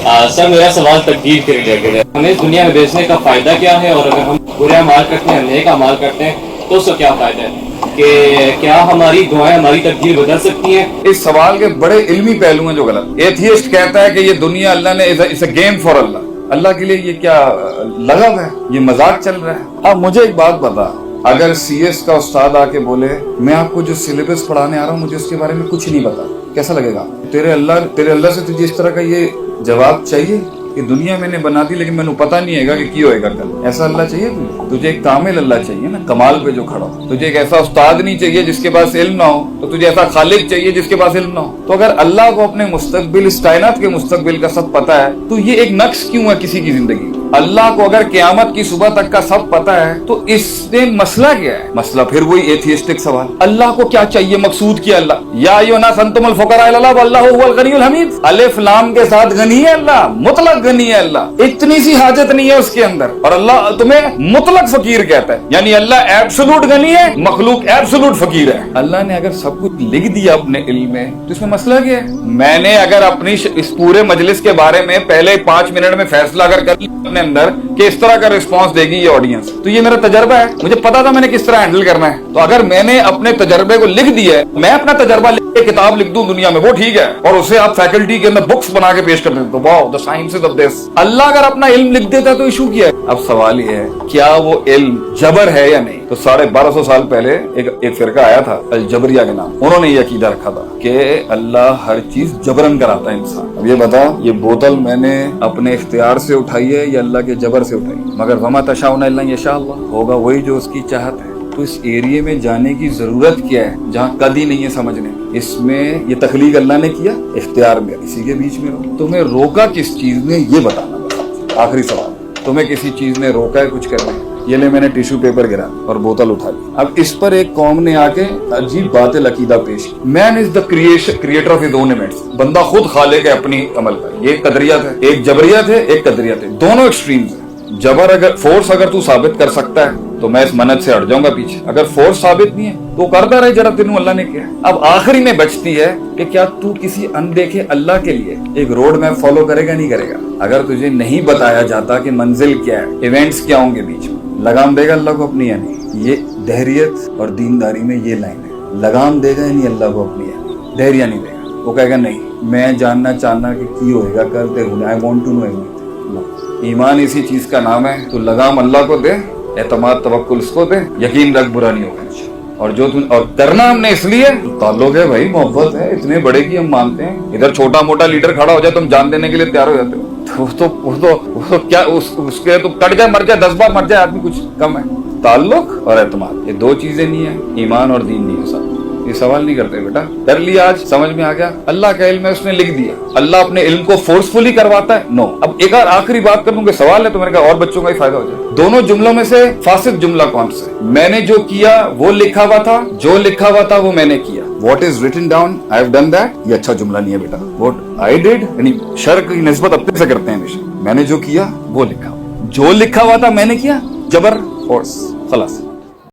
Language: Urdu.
سر میرا سوال تقدیر کے ریلیٹڈ ہے. ہمیں اس دنیا میں بیچنے کا فائدہ کیا ہے, اور اگر ہم برے اعمال کرتے ہیں, نیک اعمال کرتے ہیں, تو اس کا کیا فائدہ ہے؟ کہ کیا ہماری دعائیں ہماری تقدیر بدل سکتی ہیں؟ اس سوال کے بڑے علمی پہلو ہیں جو غلط. ایتھیسٹ کہتا ہے کہ یہ دنیا اللہ نے اٹس اے گیم فار اللہ. اللہ کے لیے یہ کیا لغو ہے, یہ مذاق چل رہا ہے. اب مجھے ایک بات بتا, اگر سی ایس کا استاد آ کے بولے میں آپ کو جو سلیبس پڑھانے آ رہا ہوں مجھے اس کے بارے میں کچھ نہیں پتا, کیسا لگے گا؟ تیرے اللہ سے تجھے اس طرح کا یہ جواب چاہیے کہ دنیا میں نے بنا دی لیکن مینوں پتا نہیں ہے گا کہ کی ہوئے گا کل. ایسا اللہ چاہیے تجھے ایک کامل اللہ چاہیے نا, کمال پہ جو کھڑا ہو. تجھے ایک ایسا استاد نہیں چاہیے جس کے پاس علم نہ ہو, تو تجھے ایسا خالق چاہیے جس کے پاس علم نہ ہو. تو اگر اللہ کو اپنے مستقبل, اس کائنات کے مستقبل کا سب پتا ہے, تو یہ ایک نقص کیوں ہے کسی کی زندگی؟ اللہ کو اگر قیامت کی صبح تک کا سب پتا ہے تو اس میں مسئلہ کیا ہے؟ مسئلہ پھر وہی ایتھیسٹک سوال, اللہ کو کیا چاہیے, مقصود کیا اللہ؟ یا ایھا الناس انتم الفقراء الی اللہ واللہ هو الغنی الحمید. الف لام کے ساتھ غنی ہے اللہ, مطلق غنی ہے اللہ, اتنی سی حاجت نہیں ہے اس کے اندر, اور اللہ تمہیں مطلق فقیر کہتا ہے. یعنی اللہ ایبسولوٹ غنی ہے, مخلوق ایبسولوٹ فقیر ہے. اللہ نے اگر سب کچھ لکھ دیا اپنے علم میں تو اس میں مسئلہ کیا ہے؟ میں نے اگر اپنی اس پورے مجلس کے بارے میں پہلے 5 منٹ میں فیصلہ اگر کر لیا اپنے اندر کہ اس طرح کا رسپانس دے گی یہ آڈینس, تو یہ میرا تجربہ ہے, مجھے پتا تھا میں نے کس طرح ہینڈل کرنا ہے. تو اگر میں نے اپنے تجربے کو لکھ دیا ہے, میں اپنا تجربہ لکھ کے کتاب لکھ دوں دنیا میں, وہ ٹھیک ہے, اور اسے آپ فیکلٹی کے اندر بکس بنا کے پیش کر دیتے, واو دی سائنسز آف دس. اللہ اگر اپنا علم لکھ دیتا ہے تو ایشو کیا ہے؟ اب سوال یہ ہے کیا وہ علم جبر ہے یا نہیں. تو 1250 سال پہلے ایک فرقہ آیا تھا الجبریہ کے نام, انہوں نے یہ عقیدہ رکھا تھا کہ اللہ ہر چیز جبرن کراتا ہے انسان. اب یہ بتا, یہ بوتل میں نے اپنے اختیار سے اٹھائی ہے یا اللہ کے جبر سے اٹھائی؟ مگر وما تشاؤون الا ان یشاء اللہ, ہوگا وہی جو اس کی چاہت ہے. تو اس ایریے میں جانے کی ضرورت کیا ہے جہاں قد ہی نہیں ہے سمجھنے؟ اس میں یہ تخلیق اللہ نے کیا, اختیار میں, اسی کے بیچ میں رہو. تمہیں روکا کس چیز نے یہ بتانا. بس آخری سوال, تمہیں کسی چیز نے روکا ہے کچھ کرنے؟ یہ لے میں نے ٹیشو پیپر گرا اور بوتل اٹھا لی. اب اس پر ایک قوم نے آ کے عجیب باطل عقیدہ پیش کی, man is the creator of his own events. بندہ خود خالق ہے اپنی عمل کا. یہ قدریت ہے, ایک جبریت ہے ایک قدریت ہے, دونوں ایکسٹریمز ہیں. جبر اگر فورس اگر تو ثابت کر سکتا ہے تو میں اس منت سے ہٹ جاؤں گا پیچھے. اگر فورس ثابت نہیں ہے تو کرتا رہے جرا تینوں اللہ نے کیا. اب آخری میں بچتی ہے کہ کیا تو کسی اندیکھے اللہ کے لیے ایک روڈ میپ فالو کرے گا نہیں کرے گا؟ اگر تجھے نہیں بتایا جاتا کہ منزل کیا ہے, ایونٹس کیا ہوں گے بیچ میں, لگام دے گا اللہ کو اپنی یا نہیں؟ یہ دہریت اور دینداری میں یہ لائن ہے. لگام دے گا یا نہیں اللہ کو اپنی یا نہیں؟ دہریا نہیں دے گا. وہ کہے گا نہیں میں جاننا چاہنا کہ کی ہوئے گا, کرتے ہوئے, I want to know everything. ایمان اسی چیز کا نام ہے. تو لگام اللہ کو دے, اعتماد توکل اس کو دے, یقین رکھ برا نہیں ہوگا. اور جو اور کرنا ہم نے اس لیے تعلق ہے بھائی, محبت ہے, اتنے بڑے کی ہم مانتے ہیں. ادھر چھوٹا موٹا لیڈر کھڑا ہو جائے تم جان دینے کے لیے تیار ہو جاتے ہو. تو کیا اس کے تو کٹ جائے, مر جائے, 10 بار مر جائے آدمی, کچھ کم ہے. تعلق اور اعتماد, یہ 2 چیزیں نہیں ہیں. ایمان اور دین نہیں ہے سب. یہ سوال نہیں کرتے بیٹا, کر لیا آج, سمجھ میں آ گیا. اللہ کا علم ہے, اس نے لکھ دیا. اللہ اپنے علم کو فورسفلی کرواتا ہے؟ نو. اب ایک اور آخری بات کر لوں کہ سوال ہے تو میں نے کہا اور بچوں کا ہی فائدہ ہو جائے. دونوں جملوں میں سے فاسد جملہ کون سا ہے؟ میں نے جو کیا وہ لکھا ہوا تھا, جو لکھا ہوا تھا وہ میں نے کیا. What is written down, I have done that. یہ اچھا جملہ نہیں ہے بیٹا. What I did, یعنی شر کی نسبت اپنے سے کرتے ہیں ہمیشہ. میں نے جو کیا وہ لکھا, جو لکھا ہوا تھا میں نے کیا, جبر فورس, خلاص.